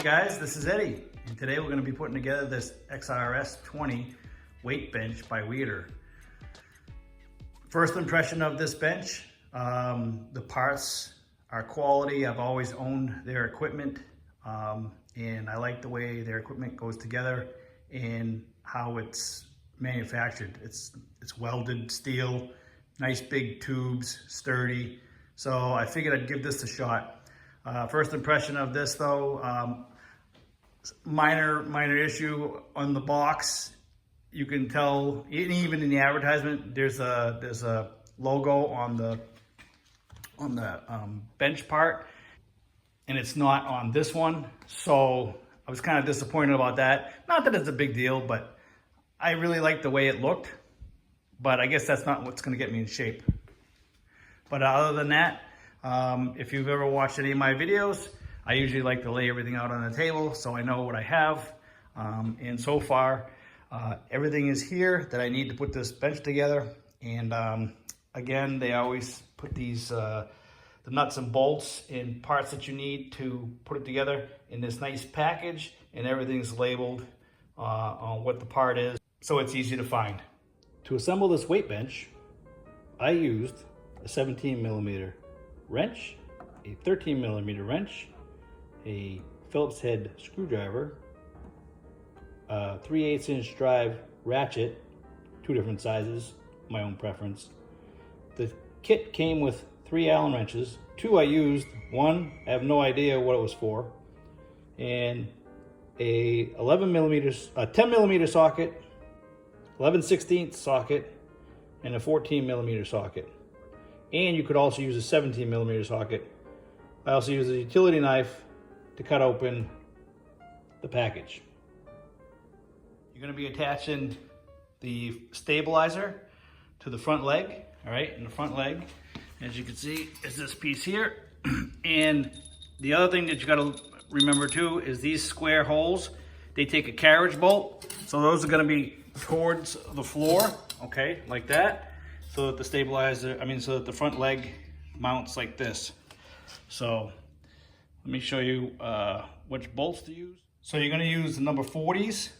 guys, this is Eddie, and today we're going to be putting together this XRS 20 weight bench by Weider. First impression of this bench, the parts are quality. I've always owned their equipment, and I like the way their equipment goes together and how it's manufactured. It's welded steel, nice big tubes, sturdy. So I figured I'd give this a shot. First impression of this though, minor issue on the box. You can tell, even in the advertisement, there's a logo on the bench part, and it's not on this one. So I was kind of disappointed about that. Not that it's a big deal, but I really liked the way it looked. But I guess that's not what's going to get me in shape. But other than that, if you've ever watched any of my videos, I usually like to lay everything out on the table so I know what I have. And so far, everything is here that I need to put this bench together. And again, they always put these the nuts and bolts and parts that you need to put it together in this nice package, and everything's labeled on what the part is, so it's easy to find. To assemble this weight bench, I used a 17mm wrench, a 13mm wrench, a Phillips head screwdriver, a 3/8" drive ratchet, 2 different sizes, my own preference. The kit came with 3 Allen wrenches. 2 I used, 1 I have no idea what it was for, and a 10mm socket, 11/16 socket, and a 14mm socket. And you could also use a 17mm socket. I also use a utility knife to cut open the package. You're going to be attaching the stabilizer to the front leg. All right, and the front leg, as you can see, is this piece here. And the other thing that you got to remember too is these square holes, they take a carriage bolt. So those are going to be towards the floor, okay, like that. So that the stabilizer, so that the front leg mounts like this. So let me show you which bolts to use. So you're going to use the number 40s,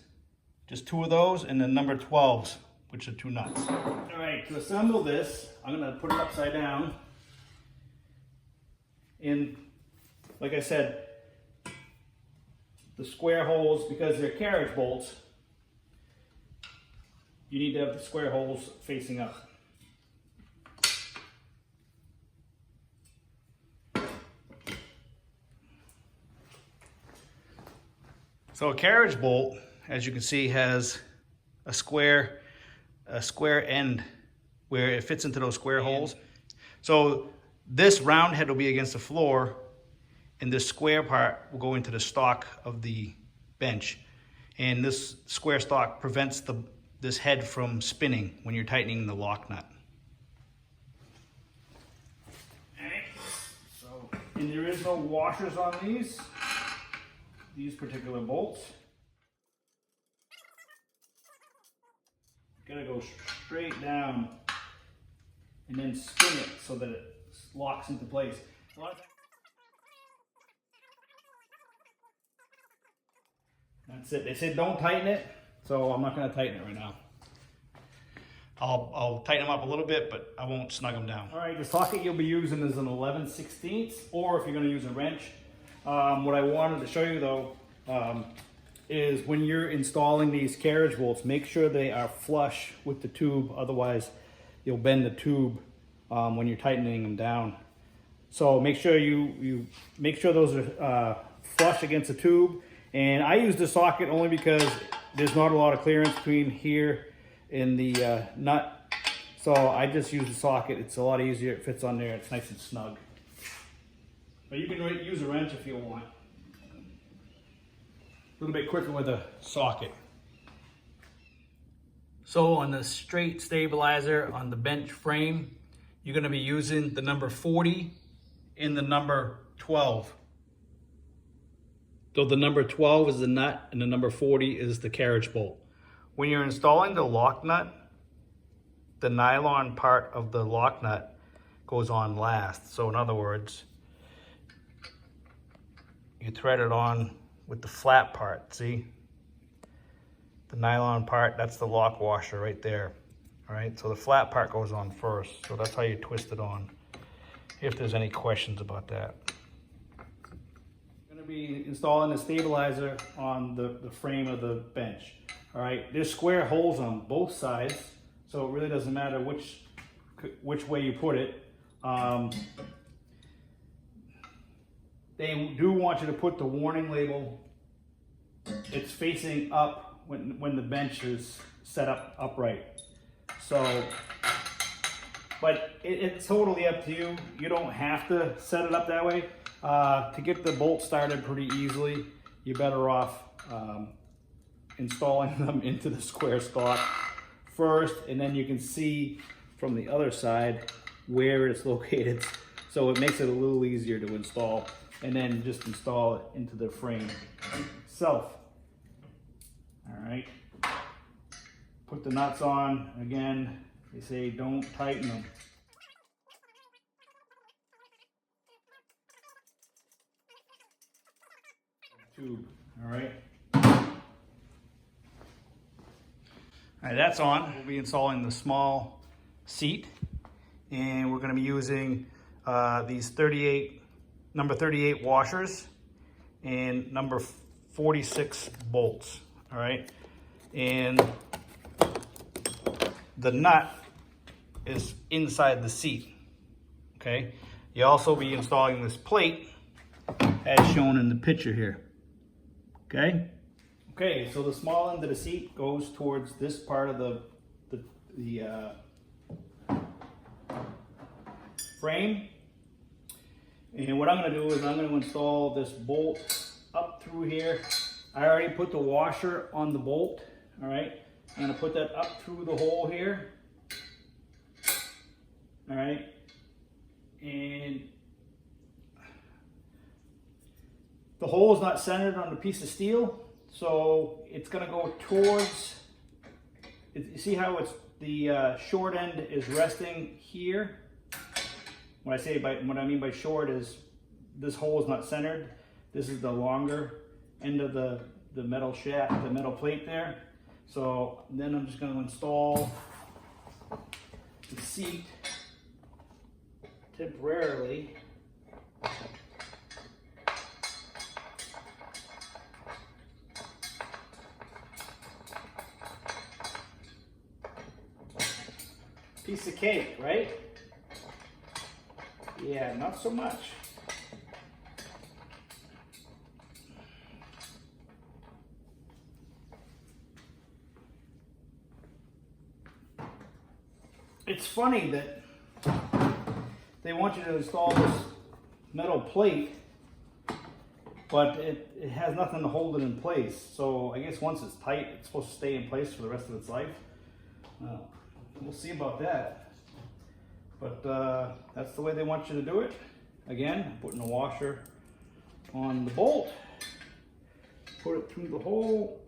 just 2 of those, and the number 12s, which are 2 nuts. All right, to assemble this, I'm going to put it upside down. And like I said, the square holes, because they're carriage bolts, you need to have the square holes facing up. So a carriage bolt, as you can see, has a square end where it fits into those square holes. So this round head will be against the floor, and this square part will go into the stock of the bench. And this square stock prevents this head from spinning when you're tightening the lock nut. Okay. So, and there is no washers on these particular bolts. Gotta go straight down and then spin it so that it locks into place. That's it. They said don't tighten it, so I'm not gonna tighten it right now. I'll tighten them up a little bit, but I won't snug them down. All right, the socket you'll be using is an 11/16, or if you're gonna use a wrench. What I wanted to show you though is when you're installing these carriage bolts, make sure they are flush with the tube, otherwise you'll bend the tube when you're tightening them down. So make sure you make sure those are flush against the tube. And I use the socket only because there's not a lot of clearance between here and the nut. So I just use the socket. It's a lot easier, it fits on there, it's nice and snug. But you can use a wrench if you want. A little bit quicker with a socket. So on the straight stabilizer on the bench frame, you're going to be using the number 40 and the number 12. So the number 12 is the nut and the number 40 is the carriage bolt. When you're installing the lock nut, the nylon part of the lock nut goes on last. So in other words, you thread it on with the flat part, see? The nylon part, that's the lock washer right there. All right, so the flat part goes on first. So that's how you twist it on, if there's any questions about that. I'm gonna be installing a stabilizer on the frame of the bench. All right, there's square holes on both sides, so it really doesn't matter which way you put it. They do want you to put the warning label, it's facing up when the bench is set up upright. So, but it's totally up to you. You don't have to set it up that way. To get the bolt started pretty easily, you're better off installing them into the square slot first, and then you can see from the other side where it's located. So it makes it a little easier to install, and then just install it into the frame itself. All right, put the nuts on. Again, they say don't tighten them. Tube, all right. All right, that's on. We'll be installing the small seat, and we're going to be using these number 38 washers and number 46 bolts. All right, and the nut is inside the seat. Okay, you'll also be installing this plate as shown in the picture here. Okay. Okay, so the small end of the seat goes towards this part of the frame. And what I'm going to do is I'm going to install this bolt up through here. I already put the washer on the bolt. All right, I'm going to put that up through the hole here. All right, and the hole is not centered on the piece of steel, so it's going to go towards, you see how it's the short end is resting here? What I mean by short is this hole is not centered. This is the longer end of the metal shaft, the metal plate there. So then I'm just going to install the seat temporarily. Piece of cake, right? Yeah, not so much. It's funny that they want you to install this metal plate, but it has nothing to hold it in place. So I guess once it's tight, it's supposed to stay in place for the rest of its life. We'll see about that. But that's the way they want you to do it. Again, putting the washer on the bolt, put it through the hole.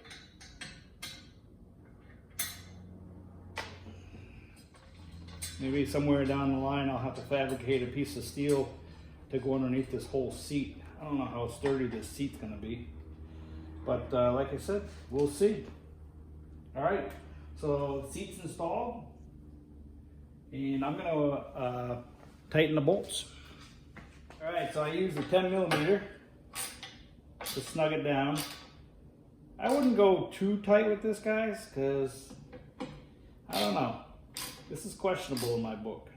Maybe somewhere down the line I'll have to fabricate a piece of steel to go underneath this whole seat. I don't know how sturdy this seat's gonna be. But like I said, we'll see. All right, so the seat's installed. And I'm gonna tighten the bolts. All right, so I used a 10mm to snug it down. I wouldn't go too tight with this, guys, because I don't know. This is questionable in my book.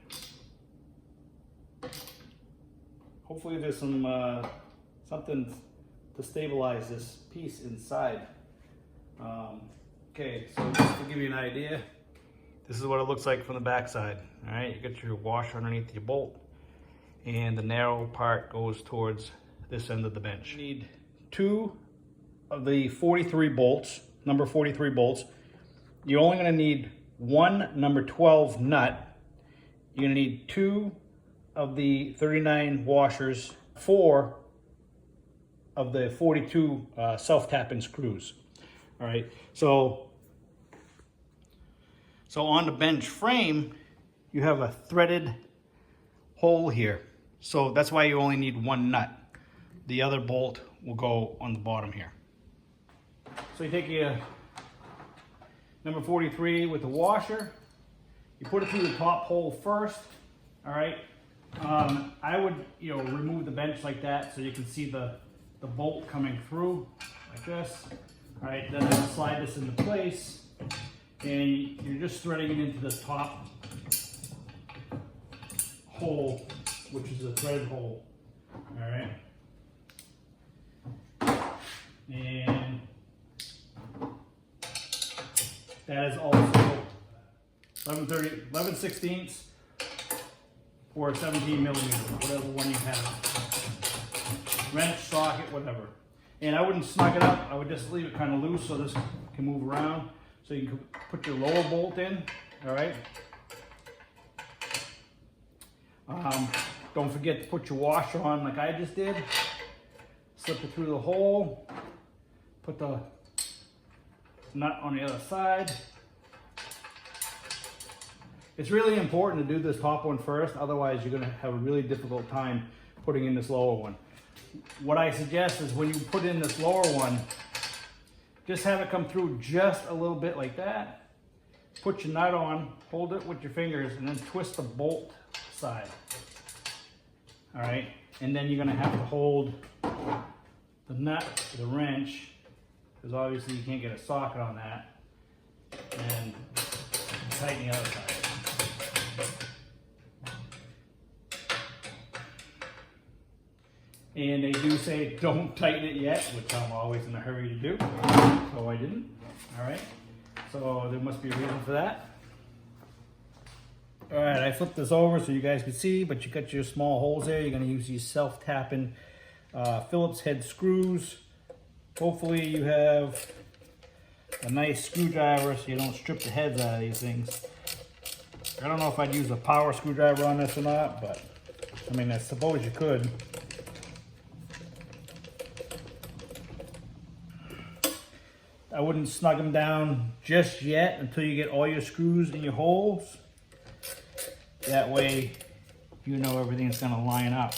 Hopefully there's some something to stabilize this piece inside. Okay, so just to give you an idea, this is what it looks like from the back side. All right, you got your washer underneath your bolt, and the narrow part goes towards this end of the bench. You need 2 of the 43 bolts, number 43 bolts. You're only gonna need 1 number 12 nut. You're gonna need 2 of the 39 washers, 4 of the 42 self-tapping screws. All right, so on the bench frame, you have a threaded hole here. So that's why you only need 1 nut. The other bolt will go on the bottom here. So you take your number 43 with the washer, you put it through the top hole first, all right? I would, remove the bench like that so you can see the bolt coming through like this. All right, then I'll slide this into place, and you're just threading it into the top hole, which is a threaded hole. All right, and that is also 11/16 or 17 millimeters, whatever one you have. Wrench, socket, whatever. And I wouldn't snug it up. I would just leave it kind of loose so this can move around. So you can put your lower bolt in, all right? Don't forget to put your washer on like I just did. Slip it through the hole. Put the nut on the other side. It's really important to do this top one first, otherwise you're gonna have a really difficult time putting in this lower one. What I suggest is when you put in this lower one, just have it come through just a little bit like that. Put your nut on, hold it with your fingers, and then twist the bolt side. All right, and then you're gonna have to hold the nut, the wrench, because obviously you can't get a socket on that, and tighten the other side. And they do say don't tighten it yet, which I'm always in a hurry to do, so I didn't. All right, so there must be a reason for that. All right, I flipped this over so you guys can see, but you got your small holes there. You're gonna use these self-tapping Phillips head screws. Hopefully you have a nice screwdriver so you don't strip the heads out of these things. I don't know if I'd use a power screwdriver on this or not, but I mean, I suppose you could. I wouldn't snug them down just yet until you get all your screws in your holes. That way, you know everything's gonna line up.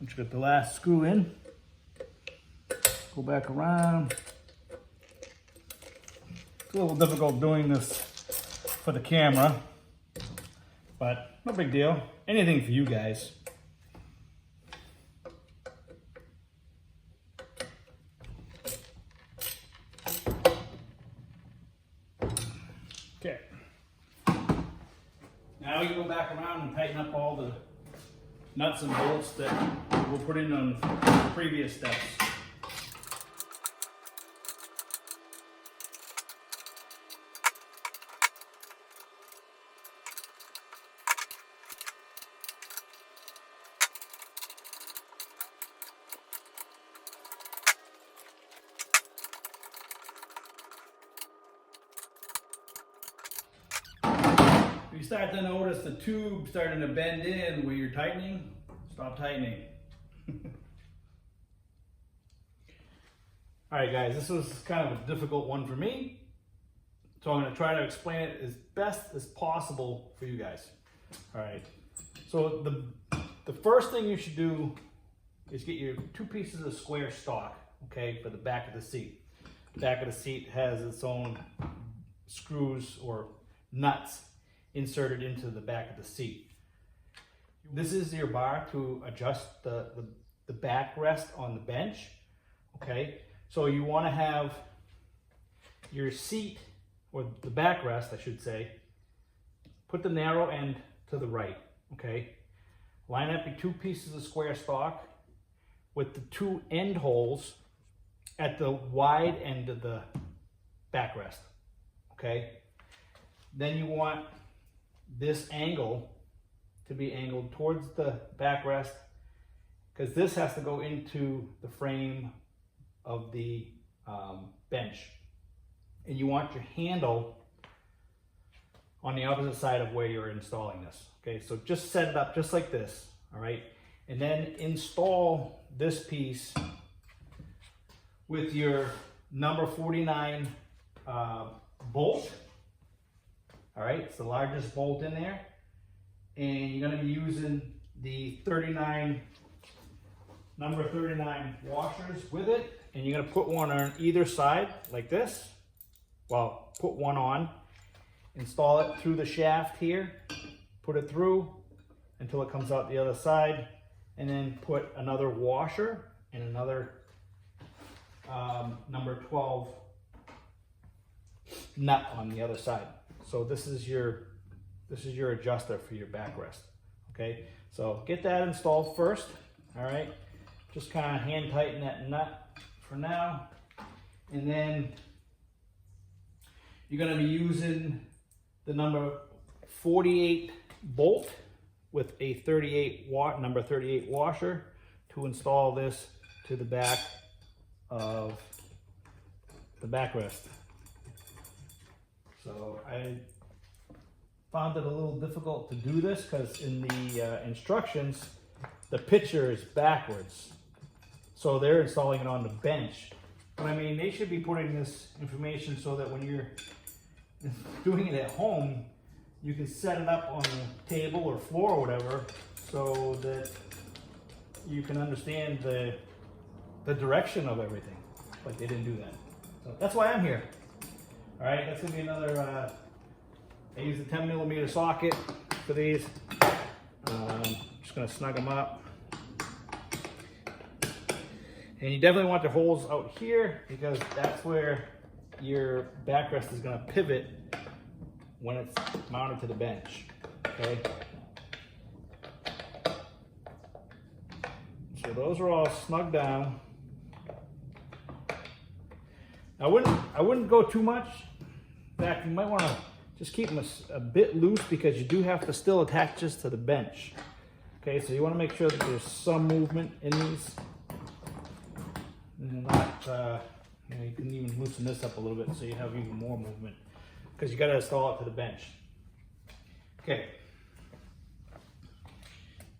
Let's get the last screw in. Go back around. It's a little difficult doing this for the camera, but no big deal. Anything for you guys. Okay. Now you go back around and tighten up all the nuts and bolts that we'll put in on previous steps. If you start to notice the tube starting to bend in where you're tightening, stop tightening. All right, guys, this was kind of a difficult one for me, so I'm going to try to explain it as best as possible for you guys. All right, so the first thing you should do is get your 2 pieces of square stock, okay, for the back of the seat. The back of the seat has its own screws or nuts inserted into the back of the seat. This is your bar to adjust the backrest on the bench, okay? So you want to have your seat, or the backrest I should say, put the narrow end to the right, okay? Line up your 2 pieces of square stock with the 2 end holes at the wide end of the backrest, okay? Then you want this angle to be angled towards the backrest, because this has to go into the frame of the bench. And you want your handle on the opposite side of where you're installing this. Okay, so just set it up just like this, all right? And then install this piece with your number 49 bolt. All right, it's the largest bolt in there. And you're gonna be using the number 39 washers with it. And you're gonna put one on either side like this. Well, put one on, install it through the shaft here, put it through until it comes out the other side, and then put another washer and another number 12 nut on the other side. So this is your adjuster for your backrest. Okay, so get that installed first. All right, just kind of hand tighten that nut for now, and then you're going to be using the number 48 bolt with a 38 watt number 38 washer to install this to the back of the backrest. So I found it a little difficult to do this because in the instructions, the picture is backwards. So they're installing it on the bench. But I mean, they should be putting this information so that when you're doing it at home, you can set it up on the table or floor or whatever so that you can understand the direction of everything. But they didn't do that. So that's why I'm here. All right, that's gonna be another, I use a 10mm socket for these. Just gonna snug them up. And you definitely want the holes out here because that's where your backrest is gonna pivot when it's mounted to the bench, okay? So those are all snug down. I wouldn't go too much. In fact, you might wanna just keep them a bit loose because you do have to still attach this to the bench. Okay, so you wanna make sure that there's some movement in these. And not, you can even loosen this up a little bit so you have even more movement because you got to install it to the bench. Okay.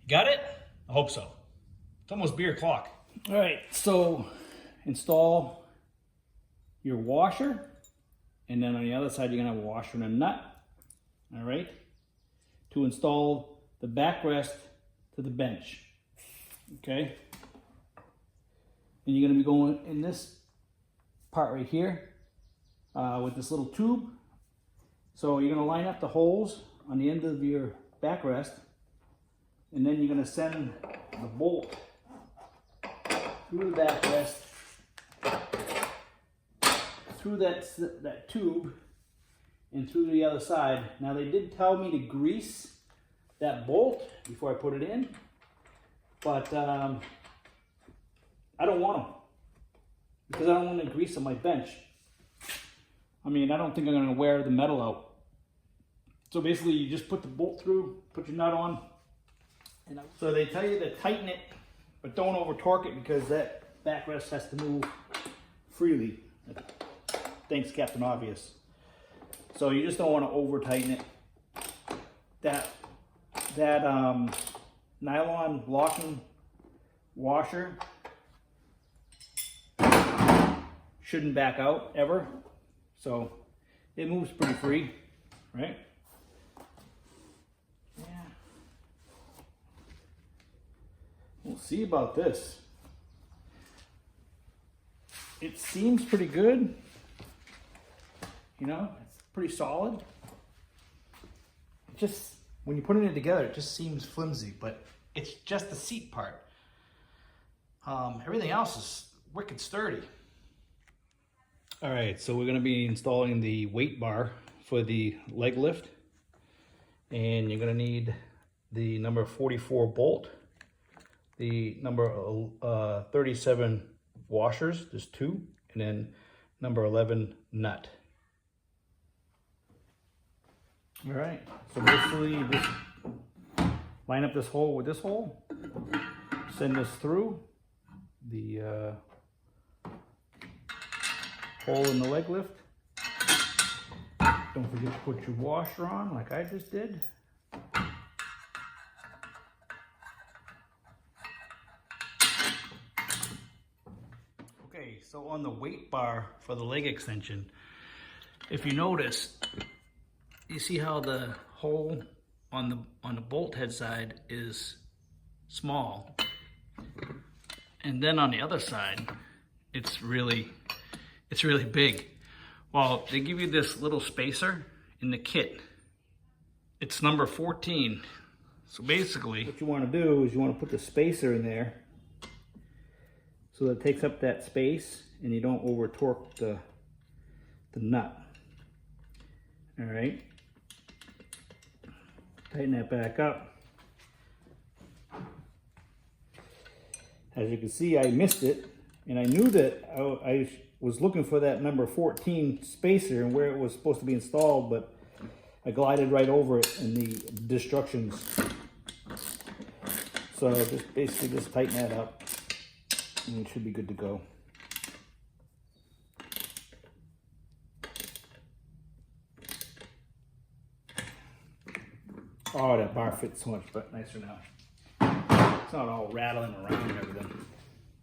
Got it? I hope so. It's almost beer o'clock. All right, so install your washer, and then on the other side, you're gonna have a washer and a nut. All right, to install the backrest to the bench. Okay. And you're going to be going in this part right here with this little tube. So you're going to line up the holes on the end of your backrest, and then you're going to send the bolt through the backrest, through that tube, and through the other side. Now they did tell me to grease that bolt before I put it in, but I don't want them because I don't want to grease on my bench. I mean, I don't think I'm going to wear the metal out. So basically, you just put the bolt through, put your nut on. And so they tell you to tighten it, but don't over torque it because that backrest has to move freely. Thanks, Captain Obvious. So you just don't want to over tighten it. That nylon locking washer shouldn't back out ever, so it moves pretty free, right? Yeah. We'll see about this. It seems pretty good. You know, it's pretty solid. It just, when you're putting it together, it just seems flimsy, but it's just the seat part. Everything else is wicked sturdy. All right, so we're gonna be installing the weight bar for the leg lift. And you're gonna need the number 44 bolt, the number 37 washers, there's 2, and then number 11 nut. All right, so basically you just line up this hole with this hole, send this through the hole in the leg lift. Don't forget to put your washer on like I just did. Okay, so on the weight bar for the leg extension, if you notice, you see how the hole on the bolt head side is small, and then on the other side it's really big. Well, they give you this little spacer in the kit. It's number 14. So basically what you want to do is you want to put the spacer in there so that it takes up that space and you don't over torque the nut. All right, tighten that back up. As you can see, I missed it, and I knew that I was looking for that number 14 spacer and where it was supposed to be installed, but I glided right over it in the instructions. So just basically just tighten that up and it should be good to go. Oh, that bar fits so much nicer now. It's not all rattling around and everything.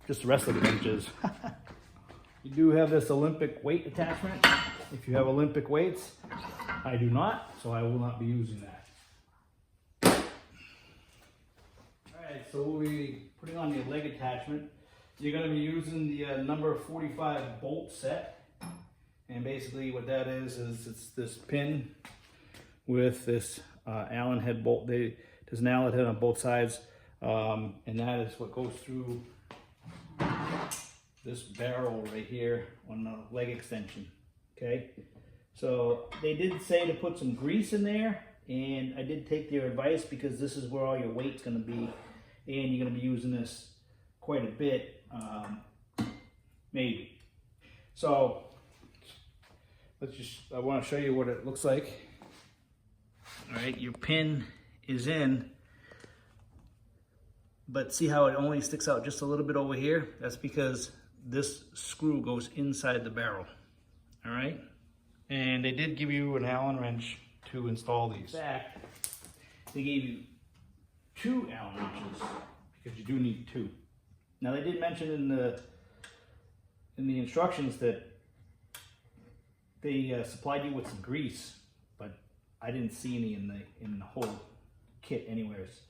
Just the rest of the benches. You do have this Olympic weight attachment. If you have Olympic weights, I do not, so I will not be using that. Alright, so we'll be putting on the leg attachment. You're going to be using the number 45 bolt set. And basically what that is it's this pin with this Allen head bolt. There's an Allen head on both sides, and that is what goes through this barrel right here on the leg extension. Okay, so they did say to put some grease in there, and I did take their advice because this is where all your weight's going to be, and you're going to be using this quite a bit, maybe. So I want to show you what it looks like. All right, your pin is in, but see how it only sticks out just a little bit over here? That's because this screw goes inside the barrel. All right, and they did give you an Allen wrench to install these. In fact, they gave you 2 Allen wrenches because you do need 2. Now they did mention in the instructions that they supplied you with some grease, but I didn't see any in the whole kit anywheres.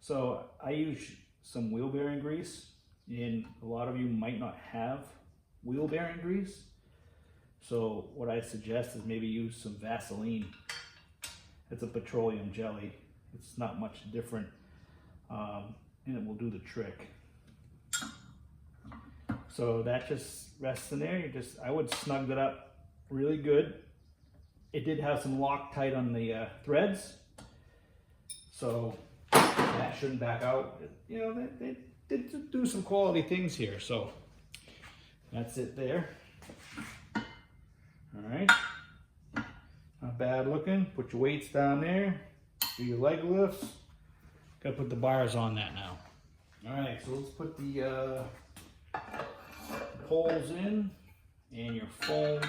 So I use some wheel bearing grease, and a lot of you might not have wheel bearing grease. So what I suggest is maybe use some Vaseline. It's a petroleum jelly. It's not much different, and it will do the trick. So that just rests in there. I would snug that up really good. It did have some Loctite on the threads, so that shouldn't back out. You know, they did do some quality things here, so that's it there. All right, not bad looking. Put your weights down there, do your leg lifts. Gotta put the bars on that now. All right, so let's put the poles in and your foam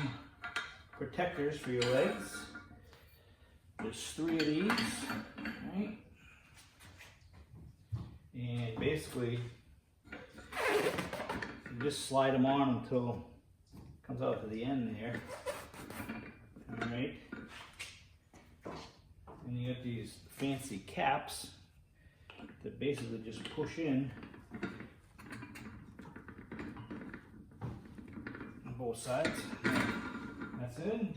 protectors for your legs. There's 3 of these, right? And basically, you just slide them on until it comes out to the end there. All right. And you got these fancy caps that basically just push in on both sides. That's it.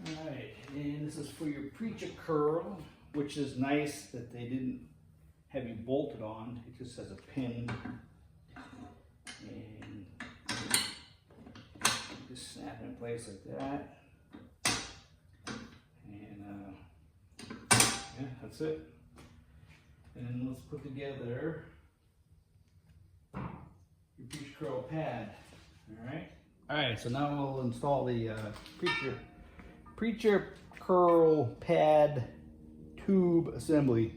Alright, and this is for your preacher curl, which is nice that they didn't have you bolted on. It just has a pin, and just snap it in place like that. And yeah, that's it. And let's put together your preacher curl pad. All right, so now we'll install the preacher curl pad tube assembly.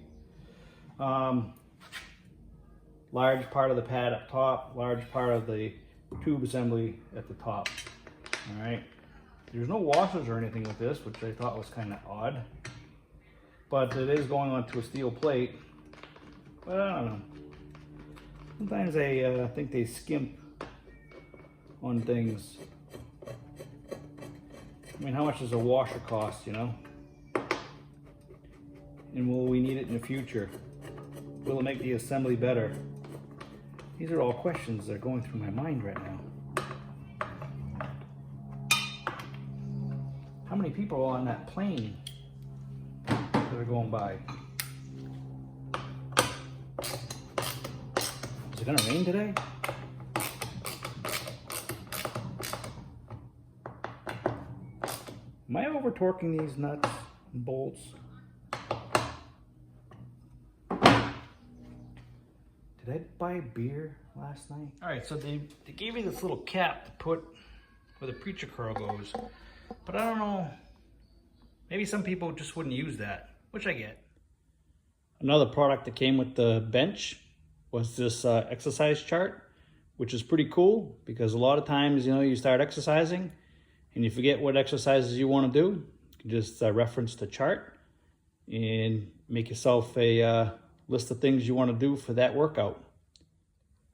Large part of the pad up top, large part of the tube assembly at the top. All right, there's no washers or anything with this, which I thought was kind of odd, but it is going onto a steel plate. But I don't know, Sometimes I think they skimp on things. I mean, how much does a washer cost, you know? And will we need it in the future? Will it make the assembly better? These are all questions that are going through my mind right now. How many people are on that plane that are going by? Is it gonna rain today? Am I over torquing these nuts and bolts? Did I buy beer last night? All right, so they gave me this little cap to put where the preacher curl goes, but I don't know, maybe some people just wouldn't use that, which I get. Another product that came with the bench was this exercise chart, which is pretty cool because a lot of times, you know, you start exercising and you forget what exercises you want to do. You can just reference the chart and make yourself a list of things you want to do for that workout.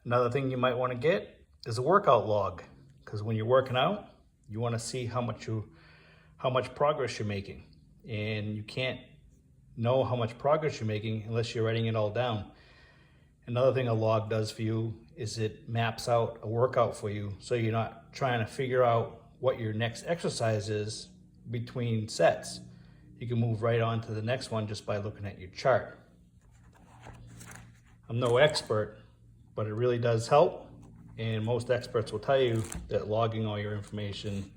Another thing you might want to get is a workout log, because when you're working out, you want to see how much progress you're making, and you can't know how much progress you're making unless you're writing it all down. Another thing a log does for you is it maps out a workout for you, so you're not trying to figure out what your next exercise is between sets. You can move right on to the next one just by looking at your chart. I'm no expert, but it really does help, and most experts will tell you that logging all your information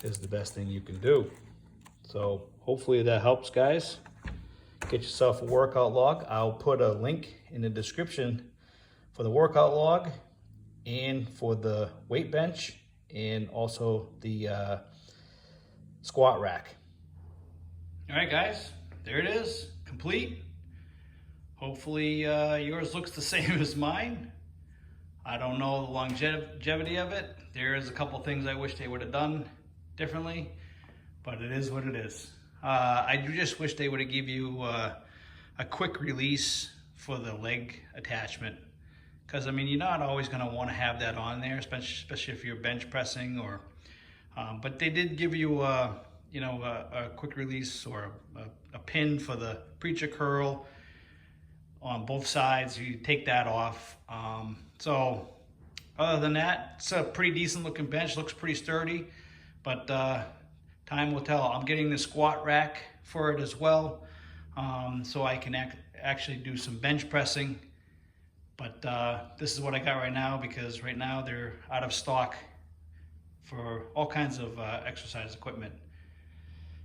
is the best thing you can do. So hopefully that helps, guys. Get yourself a workout log. I'll put a link in the description for the workout log and for the weight bench and also the squat rack. All right, guys, there it is, complete. Hopefully yours looks the same as mine. I don't know the longevity of it. There is a couple things I wish they would have done differently, but it is what it is. I do just wish they would have give you a quick release for the leg attachment, because I mean, you're not always going to want to have that on there, especially if you're bench pressing, or but they did give you a quick release or a pin for the preacher curl on both sides. You take that off. So other than that, it's a pretty decent looking bench, looks pretty sturdy, but time will tell. I'm getting the squat rack for it as well, so I can actually do some bench pressing. But this is what I got right now, because right now they're out of stock for all kinds of exercise equipment.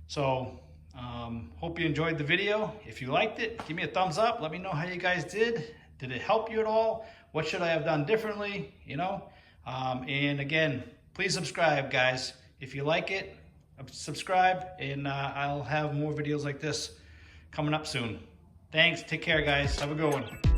So hope you enjoyed the video. If you liked it, give me a thumbs up. Let me know how you guys did. Did it help you at all? What should I have done differently? You know, and again, please subscribe, guys. If you like it, subscribe, and I'll have more videos like this coming up soon. Thanks. Take care, guys. Have a good one.